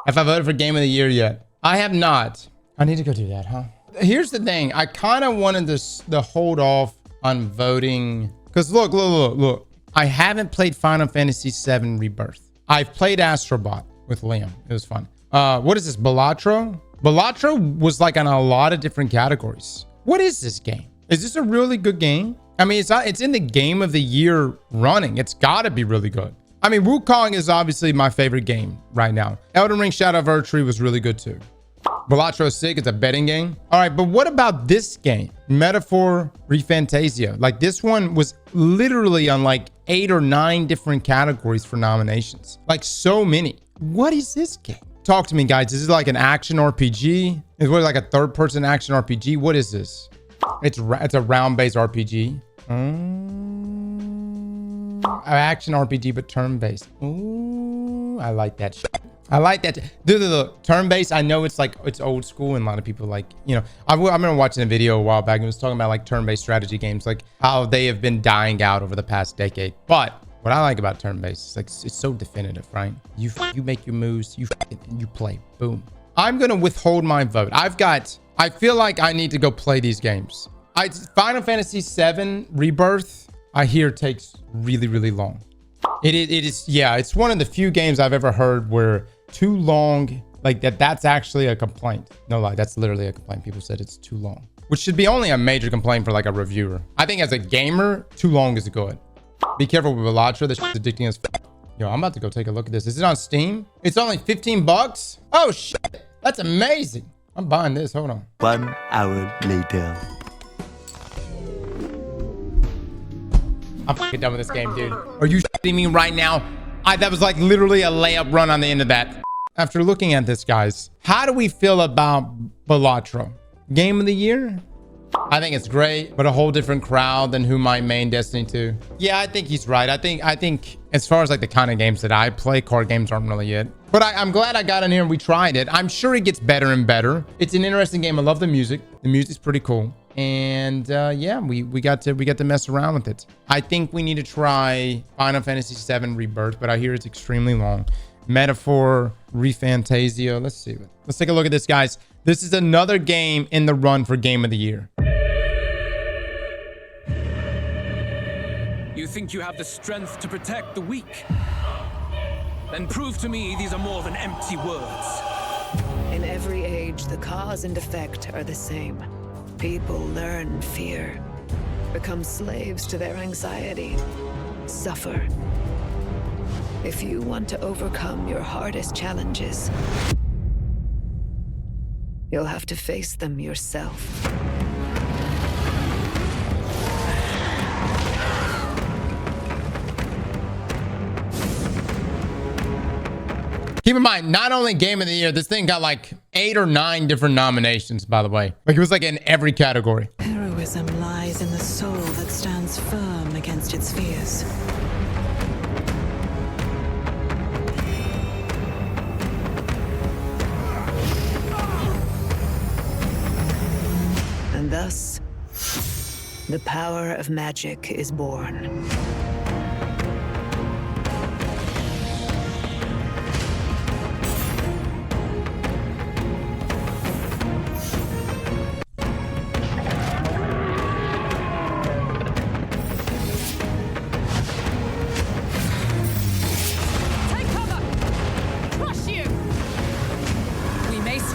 if I voted for game of the year yet. I have not. I need to go do that, huh? Here's the thing. I kind of wanted to hold off on voting. Because look. I haven't played Final Fantasy VII Rebirth. I've played Astrobot with Liam. It was fun. What is this? Belatro? Belatro was like on a lot of different categories. What is this game? Is this a really good game? I mean, it's in the game of the year running. It's got to be really good. I mean, Wukong is obviously my favorite game right now. Elden Ring Shadow of Erdtree was really good too. Belatro is sick. It's a betting game. All right, but what about this game? Metaphor Refantazio. Like this one was literally on like 8 or 9 different categories for nominations. Like so many. What is this game? Talk to me, guys. Is it like an action RPG? Is it like a third-person action RPG? What is this? It's a round-based RPG. Action RPG, but turn-based. Ooh, I like that shit. I like that. Look, turn-based. I know it's like it's old school, and a lot of people like, you know. I remember watching a video a while back. And it was talking about like turn-based strategy games, like how they have been dying out over the past decade. But what I like about turn-based is like it's so definitive, right? You make your moves, you play. Boom. I'm gonna withhold my vote. I feel like I need to go play these games. Final Fantasy VII Rebirth, I hear takes really, really long. It is, yeah, it's one of the few games I've ever heard where too long, like that's actually a complaint. No lie, that's literally a complaint. People said it's too long, which should be only a major complaint for like a reviewer. I think as a gamer, too long is good. Be careful with Belatro. This shit's addicting as f. Yo, I'm about to go take a look at this. Is it on Steam? It's only 15 bucks. Oh shit, that's amazing. I'm buying this. Hold on. 1 hour later. I'm fucking done with this game, dude. Are you shitting me right now? That was like literally a layup run on the end of that. After looking at this, guys, how do we feel about Belatro? Game of the year? I think it's great, but a whole different crowd than who my main Destiny 2. Yeah, I think he's right. I think as far as like the kind of games that I play, card games aren't really it. But I'm glad I got in here and we tried it. I'm sure it gets better and better. It's an interesting game. I love the music. The music's pretty cool. And yeah, we got to mess around with it. I think we need to try Final Fantasy VII Rebirth, but I hear it's extremely long. Metaphor Refantazio. Let's see. Let's take a look at this, guys. This is another game in the run for Game of the Year. You think you have the strength to protect the weak? Then prove to me these are more than empty words. In every age, the cause and effect are the same. People learn fear, become slaves to their anxiety, suffer. If you want to overcome your hardest challenges, you'll have to face them yourself. Keep in mind, not only Game of the Year, this thing got like 8 or 9 different nominations, by the way. Like it was like in every category. Heroism lies in the soul that stands firm against its fears. And thus, the power of magic is born.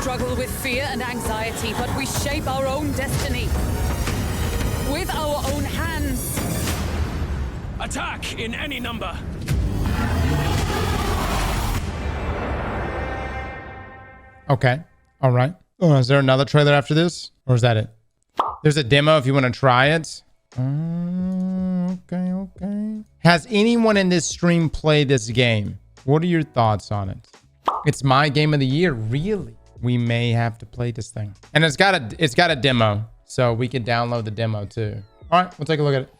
Struggle with fear and anxiety, but we shape our own destiny with our own hands. Attack in any number. Okay. All right. Oh, is there another trailer after this? Or is that it? There's a demo if you want to try it. Okay. Has anyone in this stream played this game? What are your thoughts on it? It's my game of the year. Really? We may have to play this thing. And it's got a demo, so we can download the demo too. All right, we'll take a look at it.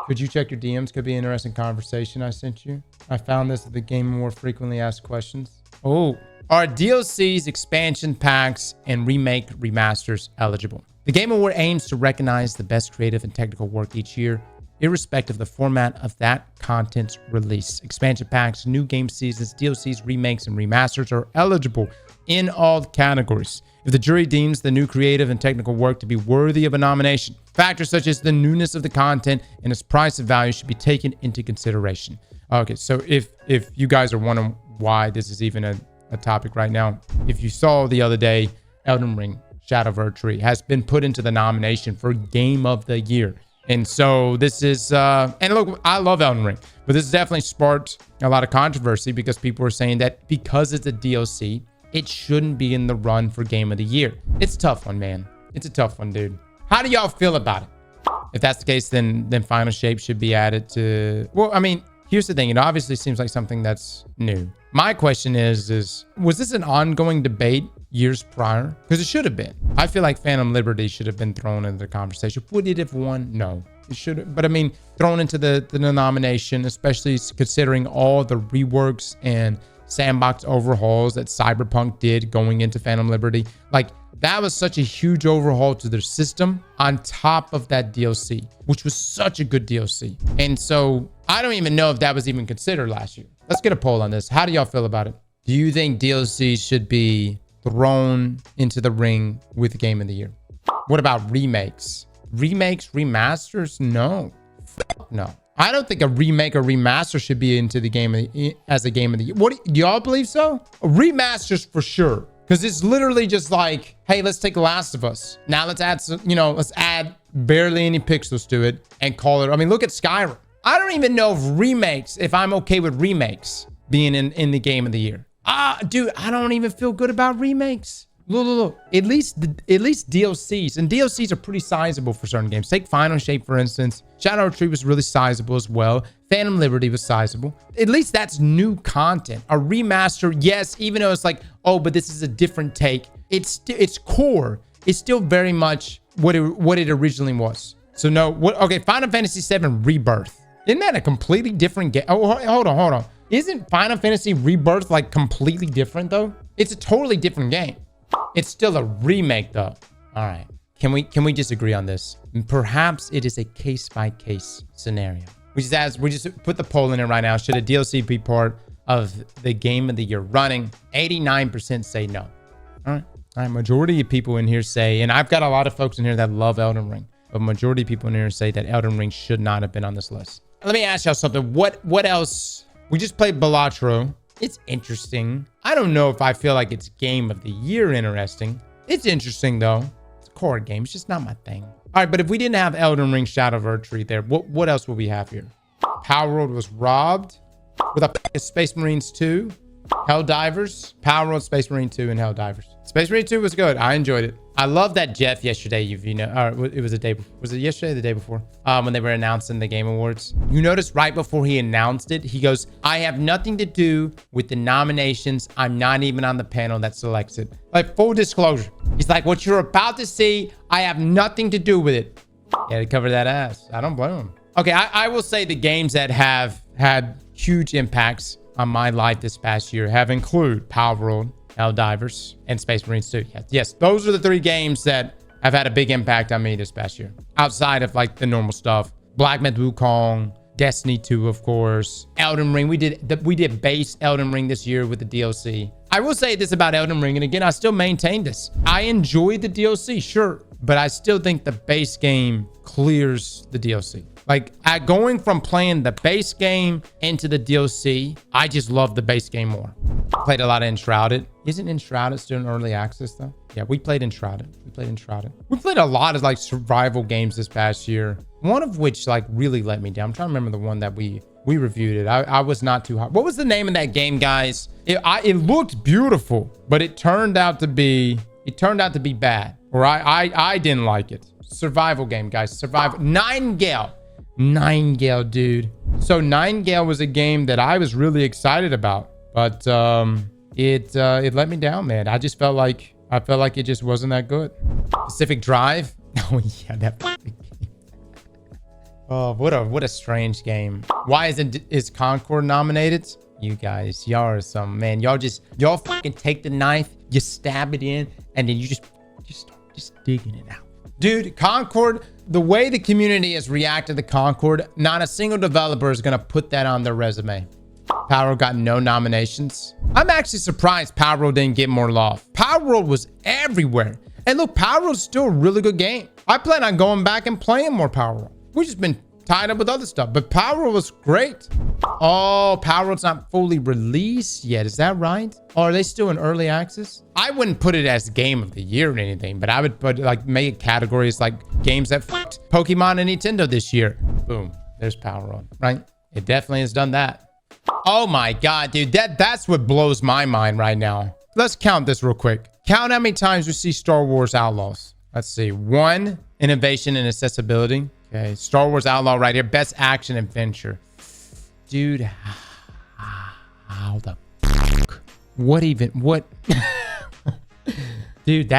Could you check your DMs? Could be an interesting conversation I sent you. I found this at the Game More Frequently Asked Questions. Oh, are DLCs, expansion packs, and remake remasters eligible? The Game Award aims to recognize the best creative and technical work each year. irrespective of the format of that content's release. Expansion packs, new game seasons, DLCs, remakes, and remasters are eligible in all categories if the jury deems the new creative and technical work to be worthy of a nomination. Factors such as the newness of the content and its price and value should be taken into consideration. Okay, so if you guys are wondering why this is even a topic right now, if you saw the other day, Elden Ring Shadow of Erdtree has been put into the nomination for Game of the Year. And so this is, and look, I love Elden Ring, but this has definitely sparked a lot of controversy because people are saying that because it's a DLC, it shouldn't be in the run for Game of the Year. It's a tough one, man. It's a tough one, dude. How do y'all feel about it? If that's the case, then Final Shape should be added to, well, I mean, here's the thing. It obviously seems like something that's new. My question is was this an ongoing debate years prior? Because it should have been. I feel like Phantom Liberty should have been thrown into the conversation. Would it have won? No, it should have. But I mean, thrown into the nomination, especially considering all the reworks and sandbox overhauls that Cyberpunk did going into Phantom Liberty. Like, that was such a huge overhaul to their system on top of that DLC, which was such a good DLC. And so I don't even know if that was even considered last year. Let's get a poll on this. How do y'all feel about it? Do you think DLC should be thrown into the ring with the Game of the Year? What about remakes? Remakes, remasters? No. No. I don't think a remake or remaster should be into the game as a Game of the Year. What do y'all believe so? Remasters for sure. Because it's literally just like, hey, let's take Last of Us. Now let's add some, let's add barely any pixels to it and call it. I mean, look at Skyrim. I don't even know if I'm okay with remakes being in the Game of the Year. Dude, I don't even feel good about remakes. Look. At least DLCs, and DLCs are pretty sizable for certain games. Take Final Shape, for instance. Shadow of Tree was really sizable as well. Phantom Liberty was sizable. At least that's new content. A remaster, yes, even though it's like, oh, but this is a different take. It's core. It's still very much what it originally was. So no, okay, Final Fantasy VII Rebirth. Isn't that a completely different game? Oh, hold on. Isn't Final Fantasy Rebirth like completely different though? It's a totally different game. It's still a remake though. All right. Can we disagree on this? Perhaps it is a case-by-case scenario. We just put the poll in it right now. Should a DLC be part of the Game of the Year running? 89% say no. All right. Majority of people in here say, and I've got a lot of folks in here that love Elden Ring, but majority of people in here say that Elden Ring should not have been on this list. Let me ask y'all something. What else? We just played Belatro. It's interesting. I don't know if I feel like it's Game of the Year interesting. It's interesting though. It's a core game. It's just not my thing. All right, but if we didn't have Elden Ring Shadow of Erdtree there, what else would we have here? Power World was robbed with a Space Marines 2, Helldivers, Power World, Space Marine 2, and Helldivers. Space Marine 2 was good. I enjoyed it. I love that Jeff yesterday, it was a day, was it yesterday or the day before? When they were announcing the Game Awards. You notice right before he announced it, he goes, I have nothing to do with the nominations. I'm not even on the panel that selects it. Like, full disclosure. He's like, what you're about to see, I have nothing to do with it. Yeah, to cover that ass. I don't blame him. Okay, I will say the games that have had huge impacts on my life this past year have included Power World, Helldivers, and Space Marines 2. Yes, those are the 3 games that have had a big impact on me this past year. Outside of like the normal stuff. Black Myth Wukong, Destiny 2, of course. Elden Ring. We did base Elden Ring this year with the DLC. I will say this about Elden Ring, and again, I still maintain this. I enjoyed the DLC, sure, but I still think the base game clears the DLC. Like, going from playing the base game into the DLC, I just love the base game more. Played a lot of Enshrouded. Isn't Enshrouded still in early access though? Yeah, we played Enshrouded. We played a lot of like survival games this past year. One of which like really let me down. I'm trying to remember the one that we reviewed it. I was not too hot. What was the name of that game, guys? It looked beautiful, but it turned out to be bad. Or I didn't like it. Survival game, guys. Survival. Nightingale, dude. So Nightingale was a game that I was really excited about, but it let me down, man. I felt like it just wasn't that good. Pacific Drive. Oh yeah, that game. Oh, what a strange game. Why is Concord nominated? You guys, y'all are some, man. Y'all fucking take the knife, you stab it in, and then you just start digging it out. Dude, Concord, the way the community has reacted to Concord, not a single developer is going to put that on their resume. Power World got no nominations. I'm actually surprised Power World didn't get more love. Power World was everywhere. And look, Power World's still a really good game. I plan on going back and playing more Power World. We've just been tied up with other stuff, but Power World was great. Oh, Power World's not fully released yet. Is that right? Or are they still in early access? I wouldn't put it as game of the year or anything, but I would put like make categories like games that fucked Pokemon and Nintendo this year. Boom, there's Power World, right? It definitely has done that. Oh my God, dude, that's what blows my mind right now. Let's count this real quick. Count how many times we see Star Wars Outlaws. Let's see. 1, innovation and accessibility. Okay, Star Wars Outlaw right here. Best action adventure. Dude, how the fuck? What even? What? Dude,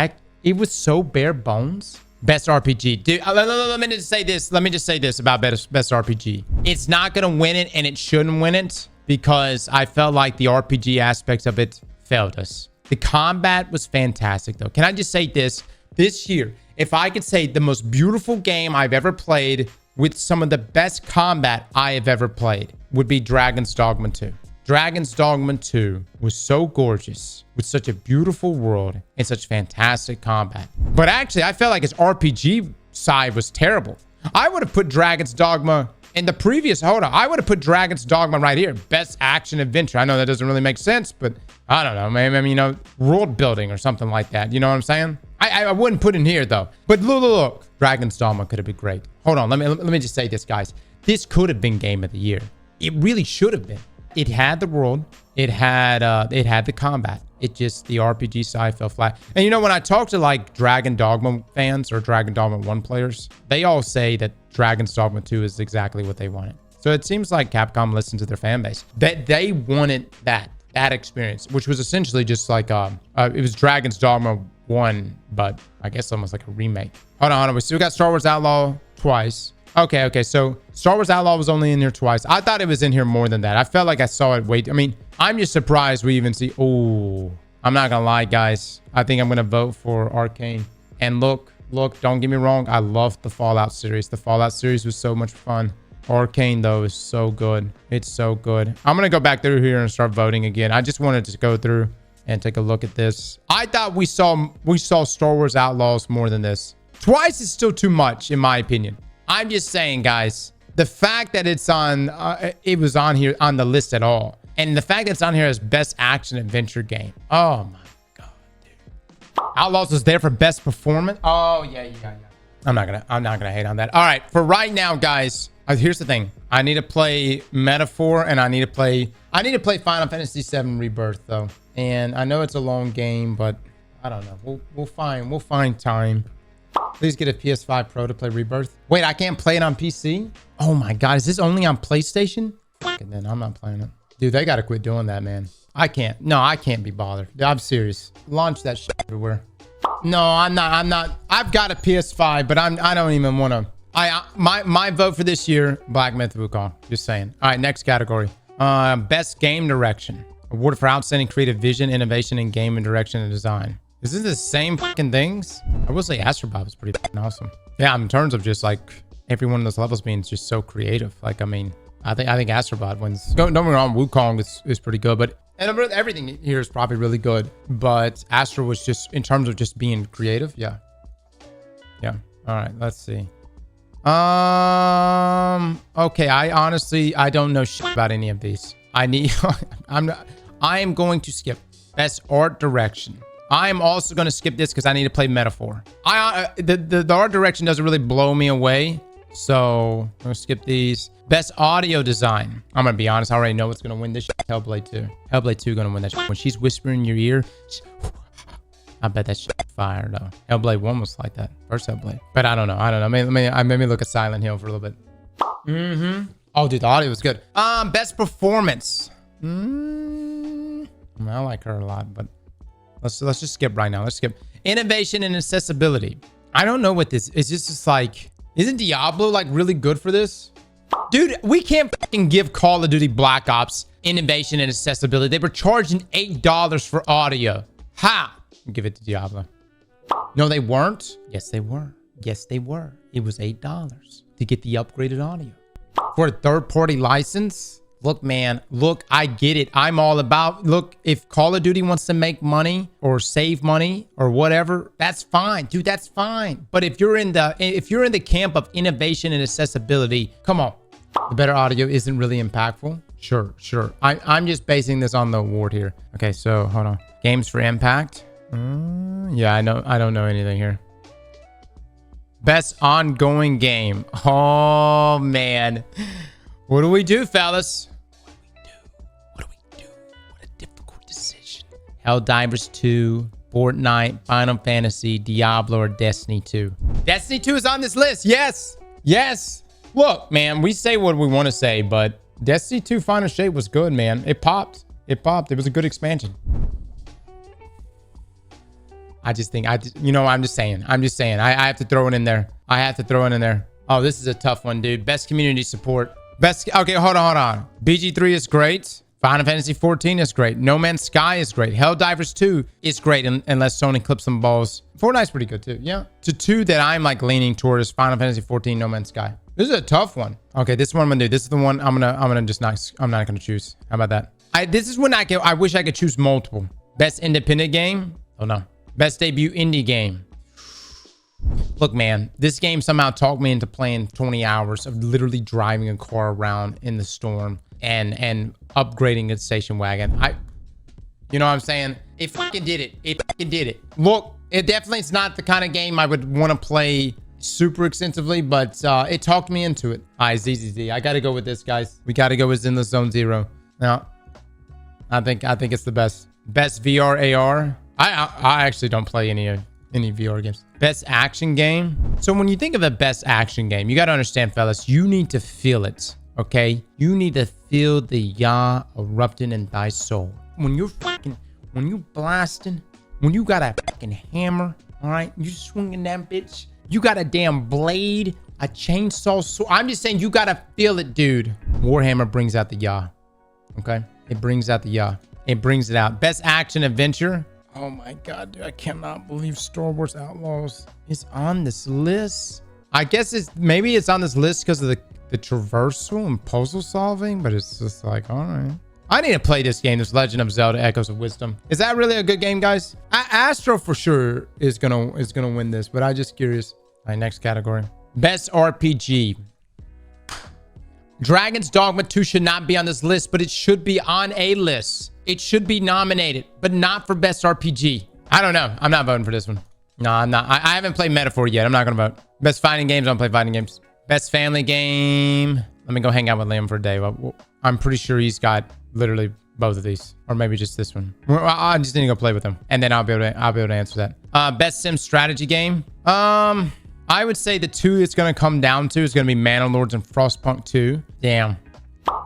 it was so bare bones. Best RPG. Dude, let me just say this. Let me just say this about best RPG. It's not going to win it, and it shouldn't win it because I felt like the RPG aspects of it failed us. The combat was fantastic, though. Can I just say this? This year, if I could say the most beautiful game I've ever played with some of the best combat I have ever played would be Dragon's Dogma 2. Dragon's Dogma 2 was so gorgeous with such a beautiful world and such fantastic combat. But actually, I felt like its RPG side was terrible. I would have put Dragon's Dogma in the previous, hold on, I would have put Dragon's Dogma right here. Best action adventure. I know that doesn't really make sense, but I don't know, maybe, I mean, you know, world building or something like that. You know what I'm saying? I wouldn't put in here though. But look, Dragon's Dogma could have been great. Hold on, let me just say this, guys. This could have been game of the year. It really should have been. It had the world. It had the combat. It just, the RPG side fell flat. And you know, when I talk to like Dragon Dogma fans or Dragon Dogma 1 players, they all say that Dragon's Dogma 2 is exactly what they wanted. So it seems like Capcom listened to their fan base. That they wanted that experience, which was essentially just like it was Dragon's Dogma 1, but I guess almost like a remake. Hold on. We still got Star Wars Outlaw twice. Okay. So Star Wars Outlaw was only in here twice. I thought it was in here more than that. I felt like I saw it. I mean, I'm just surprised we even see. Oh, I'm not gonna lie, guys. I think I'm gonna vote for Arcane. And look, don't get me wrong. I loved the Fallout series. The Fallout series was so much fun. Arcane though is so good. It's so good. I'm gonna go back through here and start voting again. I just wanted to go through and take a look at this. I thought we saw Star Wars Outlaws more than this. Twice is still too much, in my opinion. I'm just saying, guys, the fact that it's on, it was on here on the list at all, and the fact that it's on here as best action adventure game. Oh my God, dude. Outlaws was there for best performance. Oh yeah. I'm not gonna hate on that. All right, for right now, guys. Here's the thing. I need to play Metaphor, and I need to play Final Fantasy VII Rebirth though. And I know it's a long game, but I don't know. We'll find time. Please get a PS5 Pro to play Rebirth. Wait, I can't play it on PC? Oh my God, is this only on PlayStation? And then I'm not playing it. Dude, they gotta quit doing that, man. I can't. No, I can't be bothered. I'm serious. Launch that shit everywhere. No, I'm not. I've got a PS5, but I don't even want to. My vote for this year, Black Myth Wukong. Just saying. All right, next category. Best game direction. Award for outstanding creative vision, innovation, and game and direction and design. Is this the same fucking things? I will say Astrobot was pretty fucking awesome. Yeah, in terms of just like every one of those levels being just so creative. Like, I mean, I think Astrobot wins. Don't get me wrong, Wukong is pretty good, but and everything here is probably really good. But Astro was just, in terms of just being creative, yeah. All right, let's see. Okay, I don't know shit about any of these. I am going to skip best art direction. I am also going to skip this because I need to play Metaphor. The art direction doesn't really blow me away, so I'm going to skip these. Best audio design. I'm going to be honest. I already know what's going to win this shit. Hellblade 2. Hellblade 2 going to win that shit. When she's whispering in your ear, I bet that shit fire though. Hellblade 1 was like that. First Hellblade. But I don't know. Let me look at Silent Hill for a little bit. Oh, dude, the audio was good. Best performance. I like her a lot, but let's just skip right now. Let's skip. Innovation and accessibility. I don't know what this is. This just like, isn't Diablo like really good for this? Dude, we can't fucking give Call of Duty Black Ops innovation and accessibility. They were charging $8 for audio. Ha! Give it to Diablo. No, they weren't. Yes, they were. Yes, they were. It was $8 to get the upgraded audio. For a third-party license? Look, man, look, I get it. I'm all about, look, if Call of Duty wants to make money or save money or whatever, that's fine. Dude, that's fine. But if you're in the camp of innovation and accessibility, come on. The better audio isn't really impactful. Sure. I'm just basing this on the award here. Okay, so hold on. Games for impact. Yeah, I don't know anything here. Best ongoing game. Oh, man. What do we do, fellas? What do we do? What a difficult decision. Helldivers 2, Fortnite, Final Fantasy, Diablo, or Destiny 2. Destiny 2 is on this list. Yes. Look, man, we say what we want to say, but Destiny 2 Final Shape was good, man. It popped. It was a good expansion. I'm just saying. I have to throw it in there. Oh, this is a tough one, dude. Best community support. Okay, hold on. BG3 is great. Final Fantasy 14 is great. No Man's Sky is great. Helldivers 2 is great unless Sony clips some balls. Fortnite's pretty good too. Yeah. To two that I'm like leaning toward is Final Fantasy 14, No Man's Sky. This is a tough one. Okay, this one I'm gonna do. This is the one I'm not gonna choose. How about that? This is when I wish I could choose multiple. Best independent game? Oh no. Best debut indie game. Look, man, this game somehow talked me into playing 20 hours of literally driving a car around in the storm and upgrading a station wagon. You know what I'm saying? It fucking did it. Look, it definitely is not the kind of game I would want to play super extensively, but it talked me into it. All right, ZZZ. I got to go with this, guys. We got to go with Zenless Zone Zero. Now, I think it's the best. Best VR AR. I actually don't play any VR games. Best action game. So when you think of a best action game, you got to understand, fellas, you need to feel it, okay? You need to feel the Yah erupting in thy soul. When you blasting, when you got a fucking hammer, all right? You swinging that bitch. You got a damn blade, a chainsaw sword. I'm just saying you got to feel it, dude. Warhammer brings out the Yah, okay? It brings out the Yah. It brings it out. Best action adventure. Oh my God, dude, I cannot believe Star Wars Outlaws is on this list. I guess maybe it's on this list because of the traversal and puzzle solving, but it's just like, all right. I need to play this game, this Legend of Zelda Echoes of Wisdom. Is that really a good game, guys? Astro for sure is gonna win this, but I'm just curious. All right, next category. Best RPG. Dragon's Dogma 2 should not be on this list, but it should be on a list. It should be nominated, but not for best RPG. I don't know. I'm not voting for this one. No, I'm not. I haven't played Metaphor yet. I'm not going to vote. Best fighting games. I don't play fighting games. Best family game. Let me go hang out with Liam for a day. I'm pretty sure he's got literally both of these, or maybe just this one. I just need to go play with him, and then I'll be able to answer that. Best sim strategy game. I would say the two it's going to come down to is going to be Manor and Frostpunk 2. Damn.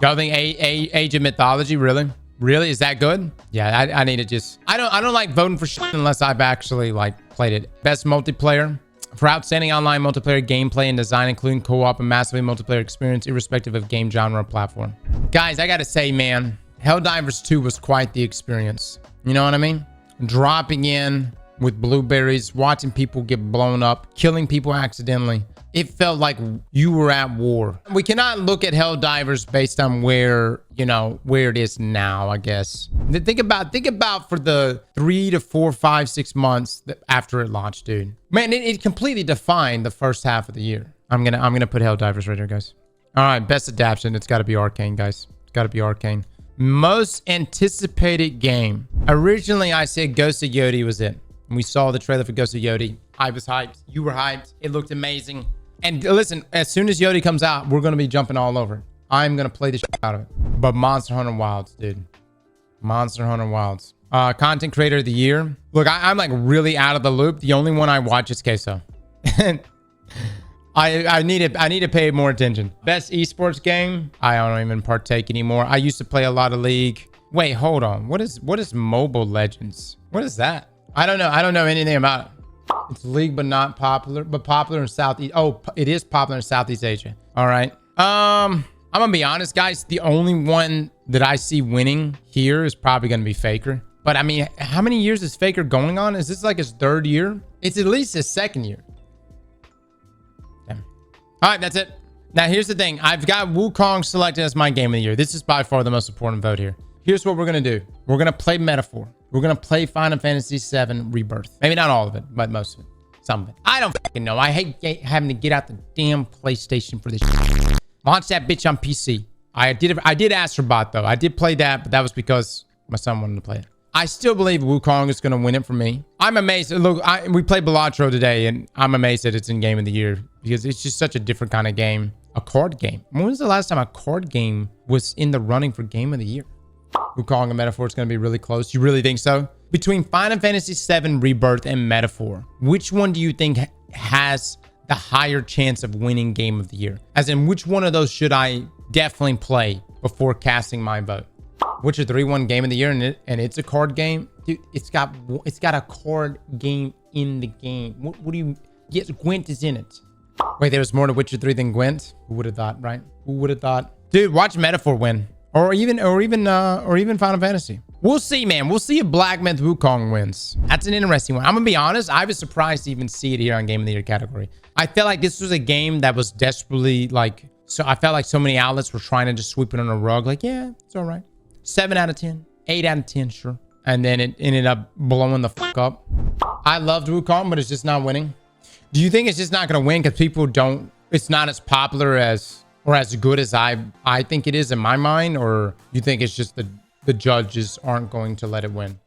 Y'all think Age of Mythology? Really? Is that good? Yeah, I need to just... I don't like voting for shit unless I've actually, like, played it. Best multiplayer. For outstanding online multiplayer gameplay and design, including co-op and massively multiplayer experience, irrespective of game genre or platform. Guys, I gotta say, man, Helldivers 2 was quite the experience. You know what I mean? Dropping in with blueberries, watching people get blown up, killing people accidentally. It felt like you were at war. We cannot look at Helldivers based on where it is now, I guess. Think about for the 3 to 4, 5, 6 months after it launched, dude. Man, it completely defined the first half of the year. I'm gonna put Helldivers right here, guys. All right, best adaptation. It's got to be Arcane, guys. It's got to be Arcane. Most anticipated game. Originally, I said Ghost of Yoti was it. And we saw the trailer for Ghost of Yoti. I was hyped. You were hyped. It looked amazing. And listen, as soon as Yoti comes out, we're going to be jumping all over it. I'm going to play the shit out of it. But Monster Hunter Wilds, dude. Monster Hunter Wilds. Content Creator of the Year. Look, I'm like really out of the loop. The only one I watch is Queso. And I need to pay more attention. Best esports game. I don't even partake anymore. I used to play a lot of League. Wait, hold on. What is Mobile Legends? What is that? I don't know. I don't know anything about it. It's League, but not popular. But popular in Southeast. Oh, it is popular in Southeast Asia. All right. I'm gonna be honest, guys. The only one that I see winning here is probably gonna be Faker. But I mean, how many years is Faker going on? Is this like his third year? It's at least his second year. All right, that's it. Now, here's the thing. I've got Wukong selected as my game of the year. This is by far the most important vote here. Here's what we're going to do. We're going to play Metaphor. We're going to play Final Fantasy VII Rebirth. Maybe not all of it, but most of it. Some of it. I don't fucking know. I hate having to get out the damn PlayStation for this shit. Launch that bitch on PC. I did Astrobot, though. I did play that, but that was because my son wanted to play it. I still believe Wukong is going to win it for me. I'm amazed. Look, we played Belatro today, and I'm amazed that it's in Game of the Year because it's just such a different kind of game. A card game. When was the last time a card game was in the running for Game of the Year? Wukong and Metaphor is going to be really close. You really think so? Between Final Fantasy VII Rebirth and Metaphor, which one do you think has the higher chance of winning Game of the Year? As in, which one of those should I definitely play before casting my vote? Witcher 3 won Game of the Year, and it's a card game. Dude, it's got a card game in the game. What do you? Yes, Gwent is in it. Wait, there was more to Witcher 3 than Gwent? Who would have thought, right? Who would have thought? Dude, watch Metaphor win. Or even Final Fantasy. We'll see, man. We'll see if Black Myth Wukong wins. That's an interesting one. I'm gonna be honest. I was surprised to even see it here on Game of the Year category. I felt like this was a game that was desperately like. So I felt like so many outlets were trying to just sweep it on a rug. Like, yeah, it's all right. 7 out of 10, 8 out of 10, sure. And then it ended up blowing the fuck up. I loved Wukong, but it's just not winning. Do you think it's just not gonna win because people don't? It's not as popular as. Or as good as I think it is in my mind, or you think it's just the judges aren't going to let it win?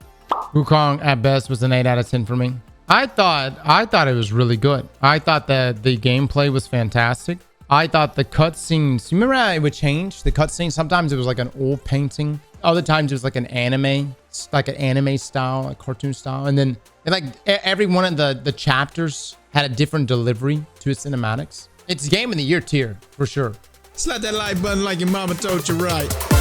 Wukong at best was an 8 out of 10 for me. I thought it was really good. I thought that the gameplay was fantastic. I thought the cutscenes, you remember how it would change? The cutscenes, sometimes it was like an old painting. Other times it was like an anime style, a cartoon style. And then like every one of the chapters had a different delivery to its cinematics. It's Game of the Year tier, for sure. Slap that like button like your mama told you right.